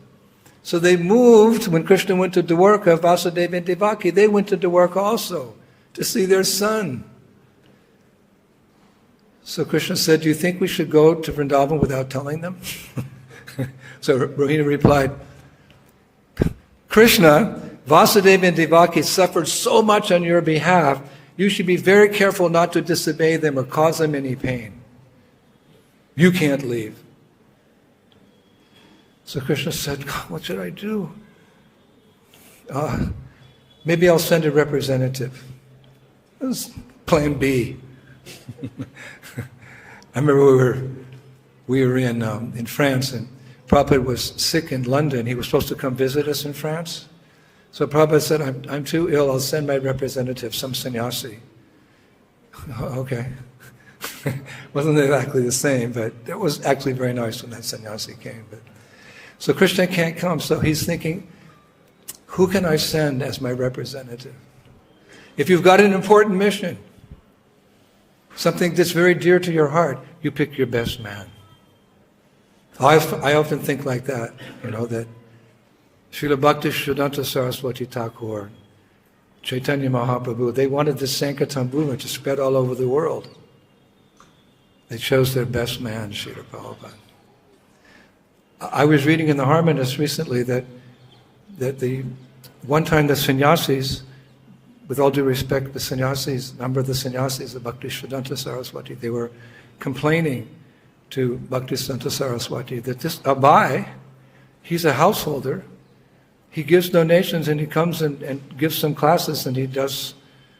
So they moved, when Krishna went to Dwarka, Vasudeva and Devaki, they went to Dwarka also to see their son. So Krishna said, do you think we should go to Vrindavan without telling them? So Rohini replied, Krishna, Vasudeva and Devaki suffered so much on your behalf, you should be very careful not to disobey them or cause them any pain. You can't leave. So Krishna said, what should I do? Maybe I'll send a representative. That was plan B. I remember we were in France, and Prabhupada was sick in London. He was supposed to come visit us in France. So Prabhupada said, I'm too ill, I'll send my representative, some sannyasi. Okay. Wasn't exactly the same, but it was actually very nice when that sannyasi came. So Krishna can't come, so he's thinking, who can I send as my representative? If you've got an important mission, something that's very dear to your heart, you pick your best man. I often think like that, that Śrīla Viśvanātha Saraswati Thakur, Chaitanya Mahaprabhu, they wanted the Sankirtan movement to spread all over the world. They chose their best man, Śrīla Prabhupada. I was reading in the Harmonists recently that the one time the sannyasis, with all due respect, the sannyasis, number of the sannyasis of Bhaktisiddhanta Saraswati, they were complaining to Bhaktisiddhanta Saraswati that this Abai, he's a householder, he gives donations and he comes and gives some classes and he does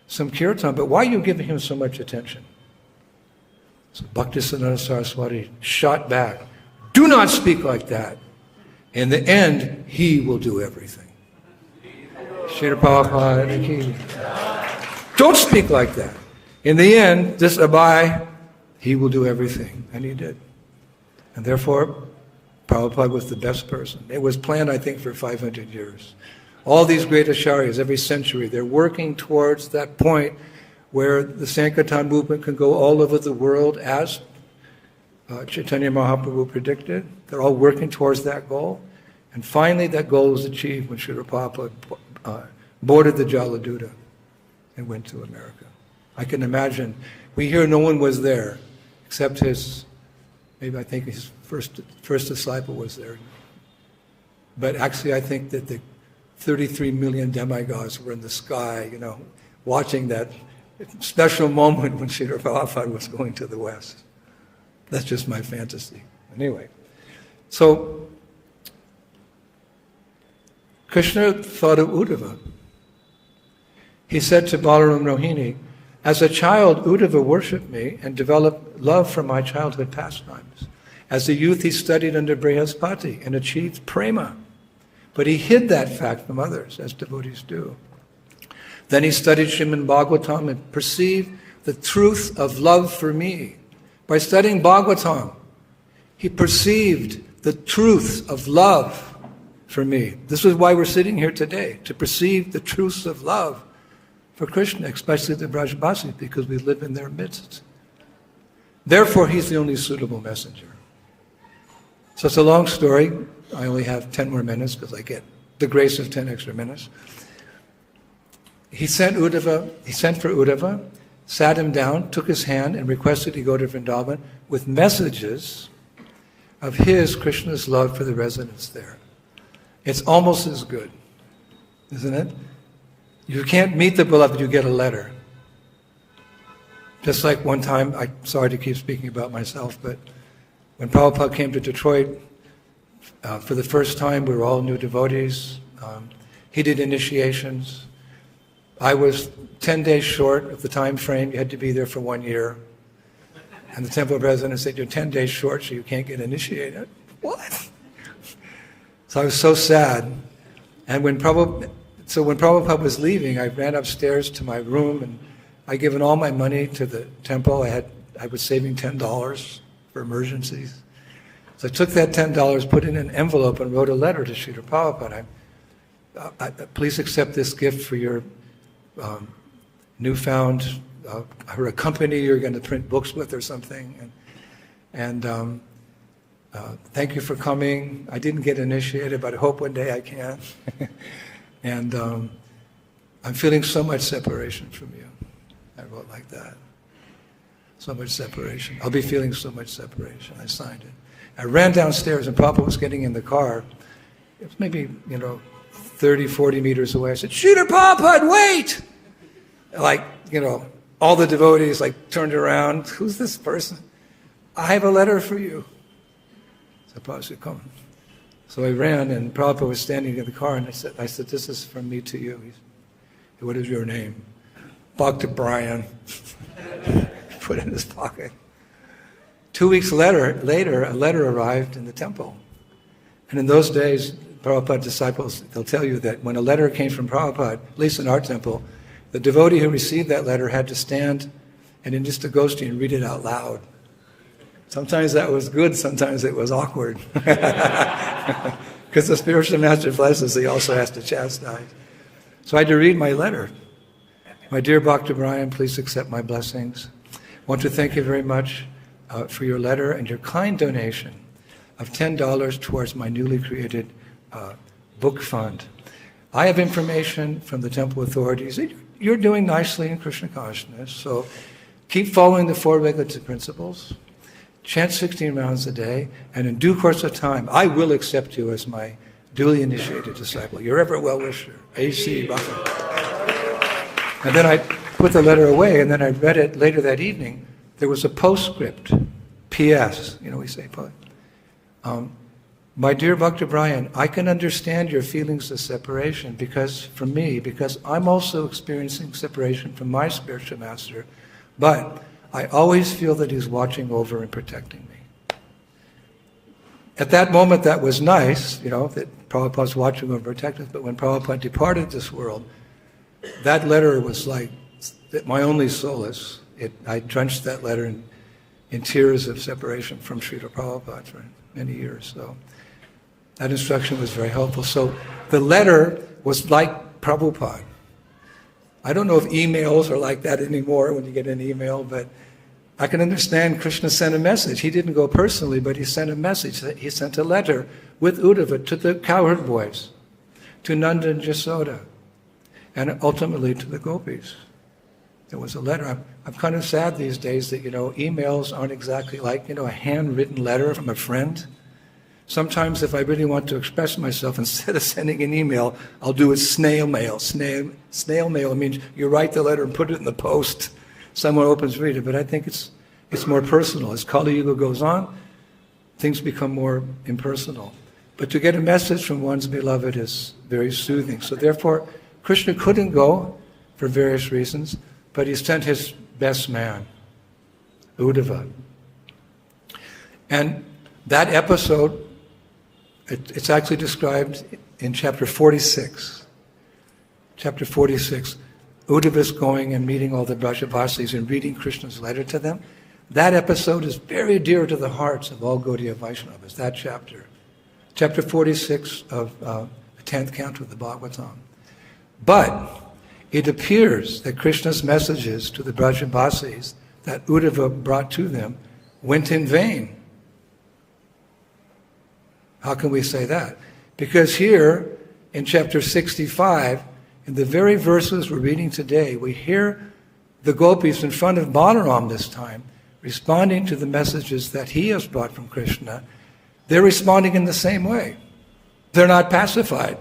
some kirtan, but why are you giving him so much attention? So Bhaktisiddhanta Saraswati shot back, do not speak like that. In the end, he will do everything. Śrīla Prabhupada, don't speak like that. In the end, this Abai, he will do everything. And he did. And therefore, Prabhupada was the best person. It was planned, I think, for 500 years. All these great acharyas, every century, they're working towards that point where the Sankirtan movement can go all over the world as Chaitanya Mahaprabhu predicted. They're all working towards that goal. And finally that goal was achieved when Śrīla Prabhupada boarded the Jaladuta and went to America. I can imagine, we hear no one was there except his first disciple was there. But actually I think that the 33 million demigods were in the sky, watching that special moment when Śrīla Prabhupada was going to the West. That's just my fantasy. Anyway, so Krishna thought of Uddhava. He said to Balaram Rohini, as a child, Uddhava worshipped me and developed love for my childhood pastimes. As a youth, he studied under Brihaspati and achieved prema. But he hid that fact from others, as devotees do. Then he studied Srimad Bhagavatam and perceived the truth of love for me. By studying Bhagavatam, he perceived the truth of love for me. This is why we're sitting here today, to perceive the truths of love for Krishna, especially the Brajbasis, because we live in their midst. Therefore, he's the only suitable messenger. So it's a long story. I only have 10 more minutes because I get the grace of 10 extra minutes. He sent for Uddhava, sat him down, took his hand, and requested he go to Vrindavan with messages of Krishna's love for the residents there. It's almost as good, isn't it? You can't meet the beloved, you get a letter. Just like one time, I'm sorry to keep speaking about myself, but when Prabhupada came to Detroit, for the first time, we were all new devotees. He did initiations. I was 10 days short of the time frame. You had to be there for 1 year. And the temple president said, you're 10 days short, so you can't get initiated. What? So I was so sad. And when Prabhupada was leaving, I ran upstairs to my room, and I'd given all my money to the temple. I was saving $10 for emergencies. So I took that $10, put it in an envelope, and wrote a letter to Śrīla Prabhupada. Please accept this gift for your newfound her a company you're going to print books with or something. And thank you for coming. I didn't get initiated, but I hope one day I can. And I'm feeling so much separation from you. I wrote like that. So much separation. I'll be feeling so much separation. I signed it. I ran downstairs, and Prabhupada was getting in the car. It was maybe, 30, 40 meters away. I said, "Srila Prabhupada, wait!" Like, all the devotees turned around. "Who's this person?" "I have a letter for you." So Prabhupada said, "Come." So I ran, and Prabhupada was standing in the car, and I said, "This is from me to you." He said, "What is your name?" "Dr. Brian." Put it in his pocket. 2 weeks later, a letter arrived in the temple. And in those days, Prabhupada disciples, they'll tell you that when a letter came from Prabhupada, at least in our temple, the devotee who received that letter had to stand and in just a gosti and read it out loud. Sometimes that was good, sometimes it was awkward. Because the spiritual master blesses, he also has to chastise. So I had to read my letter. "My dear Bhakta Brian, please accept my blessings. I want to thank you very much for your letter and your kind donation of $10 towards my newly created book fund. I have information from the temple authorities that you're doing nicely in Krishna consciousness, so keep following the 4 regulative principles, chant 16 rounds a day, and in due course of time, I will accept you as my duly initiated disciple. Your ever well-wisher, A.C. Bhakta." And then I put the letter away, and then I read it later that evening. There was a postscript, P.S., we say, "My dear Bhakta Brian, I can understand your feelings of separation because I'm also experiencing separation from my spiritual master, but I always feel that he's watching over and protecting me." At that moment, that was nice, that Prabhupada's watching over and protecting us, but when Prabhupada departed this world, that letter was like my only solace. I drenched that letter in tears of separation from Srila Prabhupada for many years. So that instruction was very helpful. So the letter was like Prabhupada. I don't know if emails are like that anymore when you get an email, but I can understand Krishna sent a message. He didn't go personally, but he sent a message. He sent a letter with Uddhava to the cowherd boys, to Nanda and Jasoda, and ultimately to the gopīs. There was a letter. I'm kind of sad these days that, emails aren't exactly like, a handwritten letter from a friend. Sometimes if I really want to express myself, instead of sending an email, I'll do it snail mail. Snail mail means you write the letter and put it in the post. Someone opens, read it. But I think it's more personal. As Kali Yuga goes on, things become more impersonal. But to get a message from one's beloved is very soothing. So therefore, Krishna couldn't go for various reasons, but he sent his best man, Uddhava. And that episode, it's actually described in chapter 46. Chapter 46, Uddhava's going and meeting all the Brajavasis and reading Krishna's letter to them. That episode is very dear to the hearts of all Gaudiya Vaishnavas, that chapter. Chapter 46 of the 10th canto of the Bhagavatam. But it appears that Krishna's messages to the Brajavasis that Uddhava brought to them went in vain. How can we say that? Because here, in chapter 65, in the very verses we're reading today, we hear the gopis in front of Balaram this time, responding to the messages that he has brought from Krishna. They're responding in the same way. They're not pacified.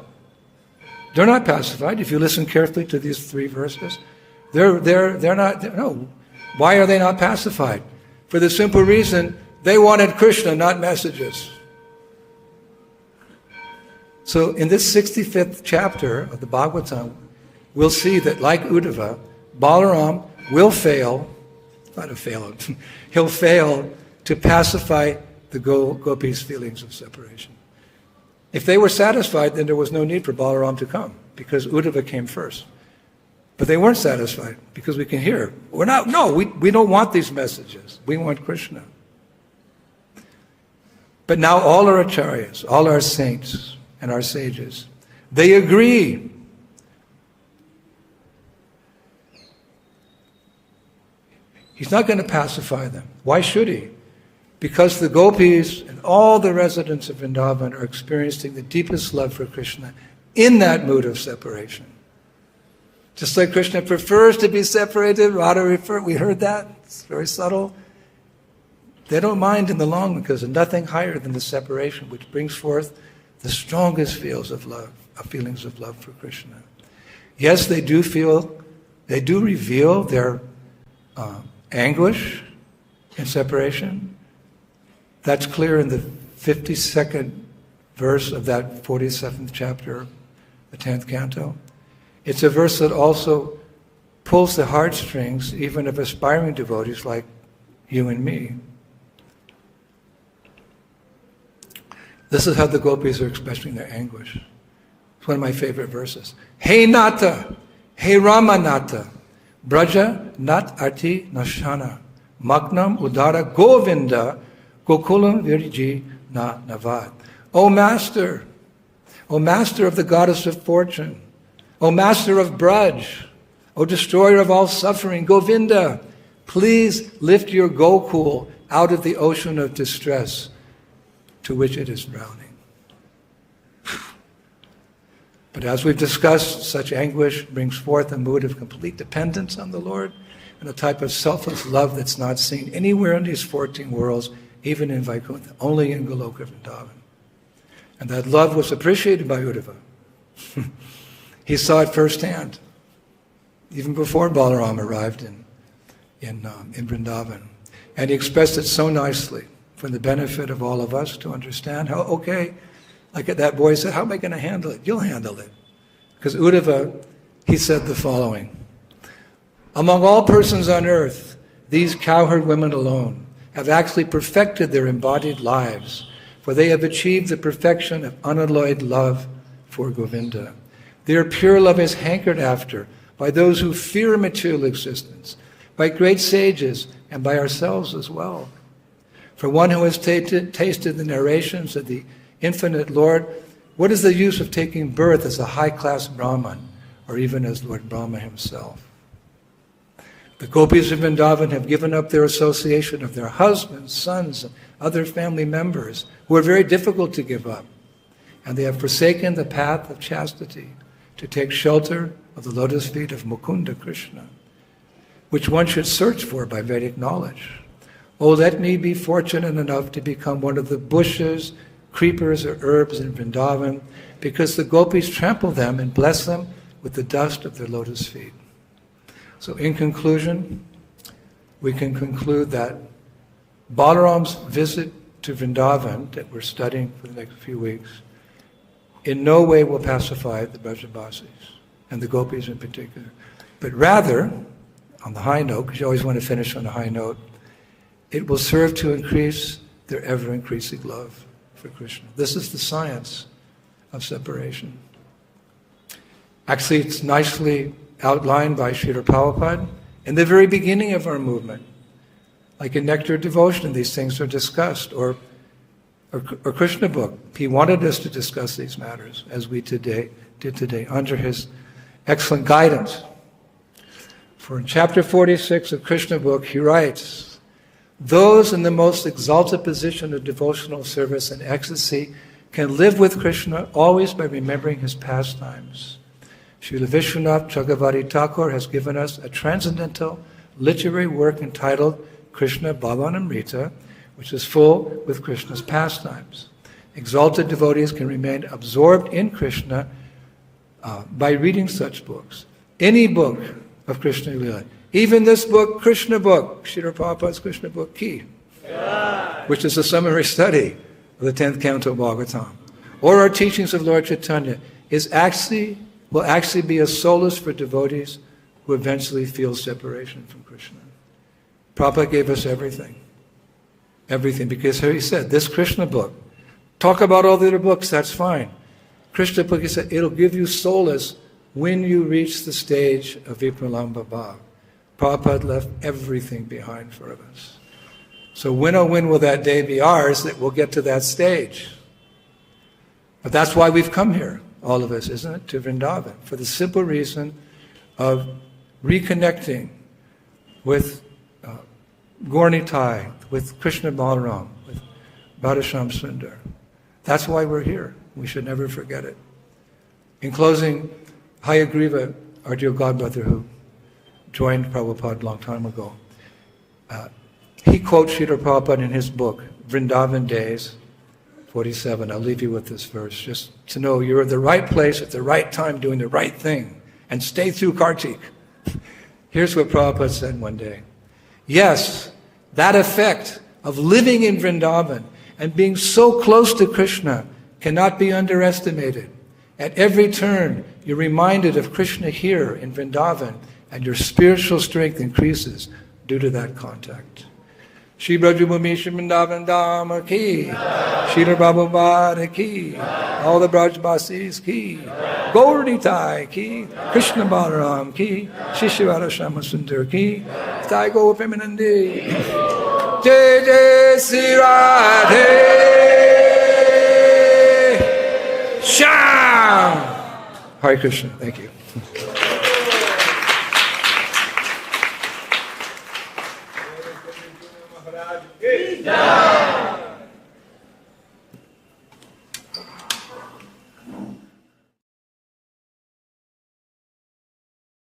They're not pacified. If you listen carefully to these 3 verses, they're not. No. Why are they not pacified? For the simple reason they wanted Krishna, not messages. So in this 65th chapter of the Bhagavatam, we'll see that like Uddhava, Balaram will fail. He'll fail to pacify the gopis' feelings of separation. If they were satisfied, then there was no need for Balaram to come, because Uddhava came first. But they weren't satisfied, because we can hear, we don't want these messages. We want Krishna. But now all our acharyas, all our saints and our sages, they agree He's not going to pacify them. Why should he? Because the gopis and all the residents of Vrindavan are experiencing the deepest love for Krishna in that mood of separation. Just like Krishna prefers to be separated, we heard that, it's very subtle. They don't mind in the long run because there's nothing higher than the separation, which brings forth the strongest feelings of love for Krishna. Yes, they do reveal their anguish in separation. That's clear in the 52nd verse of that 47th chapter, the 10th canto. It's a verse that also pulls the heartstrings even of aspiring devotees like you and me. This is how the gopis are expressing their anguish. It's one of my favorite verses. Hey Nata, hey Ramanata, Braja Nat Arti Nashana, Magnam Udara Govinda, Gokulam Viriji Na Navad. O Master of the goddess of fortune, O Master of Braj, O Destroyer of all suffering, Govinda, please lift your Gokul out of the ocean of distress to which it is drowning. But as we've discussed, such anguish brings forth a mood of complete dependence on the Lord and a type of selfless love that's not seen anywhere in these 14 worlds, even in Vaikuntha, only in Goloka Vrindavan. And that love was appreciated by Uddhava. He saw it firsthand, even before Balaram arrived in Vrindavan. And he expressed it so nicely for the benefit of all of us to understand how, okay, like that boy said, how am I going to handle it? You'll handle it. Because Uddhava, he said the following: among all persons on earth, these cowherd women alone have actually perfected their embodied lives, for they have achieved the perfection of unalloyed love for Govinda. Their pure love is hankered after by those who fear material existence, by great sages, and by ourselves as well. For one who has tasted the narrations of the infinite Lord, what is the use of taking birth as a high-class Brahman, or even as Lord Brahma himself? The gopis of Vrindavan have given up their association of their husbands, sons, and other family members who are very difficult to give up. And they have forsaken the path of chastity to take shelter of the lotus feet of Mukunda Krishna, which one should search for by Vedic knowledge. Oh, let me be fortunate enough to become one of the bushes, creepers, or herbs in Vrindavan, because the gopis trample them and bless them with the dust of their lotus feet. So in conclusion, we can conclude that Balaram's visit to Vrindavan, that we're studying for the next few weeks, in no way will pacify the Brajabasis, and the gopis in particular. But rather, on the high note, because you always want to finish on a high note, it will serve to increase their ever-increasing love for Krishna. This is the science of separation. Actually, it's nicely outlined by Srila Prabhupada in the very beginning of our movement. Like in Nectar Devotion, these things are discussed, or Krishna book. He wanted us to discuss these matters, as we did today, under his excellent guidance. For in chapter 46 of Krishna book, he writes, those in the most exalted position of devotional service and ecstasy can live with Krishna always by remembering his pastimes. Śrīla Viśvanātha Cakravartī Thakur has given us a transcendental literary work entitled Krishna Bhavanamrita, which is full with Krishna's pastimes. Exalted devotees can remain absorbed in Krishna by reading such books. Any book of Krishna Lila, even this book, Krishna book, Srila Prabhupada's Krishna book, Key, which is a summary study of the 10th canto of Bhagavatam, or our teachings of Lord Chaitanya, will actually be a solace for devotees who eventually feel separation from Krishna. Prabhupada gave us everything. Everything, because here he said, this Krishna book, talk about all the other books, that's fine. Krishna book, he said, it'll give you solace when you reach the stage of Vipralambha Bhav. Prabhupada left everything behind for us. So when, oh when will that day be ours that we'll get to that stage? But that's why we've come here, all of us, isn't it, to Vrindavan, for the simple reason of reconnecting with Gaur-Nitai, with Krishna Balaram, with Radhasham Sundar. That's why we're here. We should never forget it. In closing, Hayagriva, our dear godbrother who joined Prabhupada a long time ago, he quotes Srila Prabhupada in his book, Vrindavan Days, 47. I'll leave you with this verse, just to know you're at the right place at the right time doing the right thing, and stay through Kartik. Here's what Prabhupada said one day. Yes, that effect of living in Vrindavan and being so close to Krishna cannot be underestimated. At every turn, you're reminded of Krishna here in Vrindavan, and your spiritual strength increases due to that contact. Shri Brajabhumi Shri Vrindavan Dhama ki, Srila Prabhupada ki, all the Brajbasis ki, Gaur-Nitai ki, Krishna Balaram ki, Shishivara Shama Sundar ki, Thai Gopimanandi, Jai Jai Sri Radhe Shyam. Hare Krishna. Thank you. Maharaj.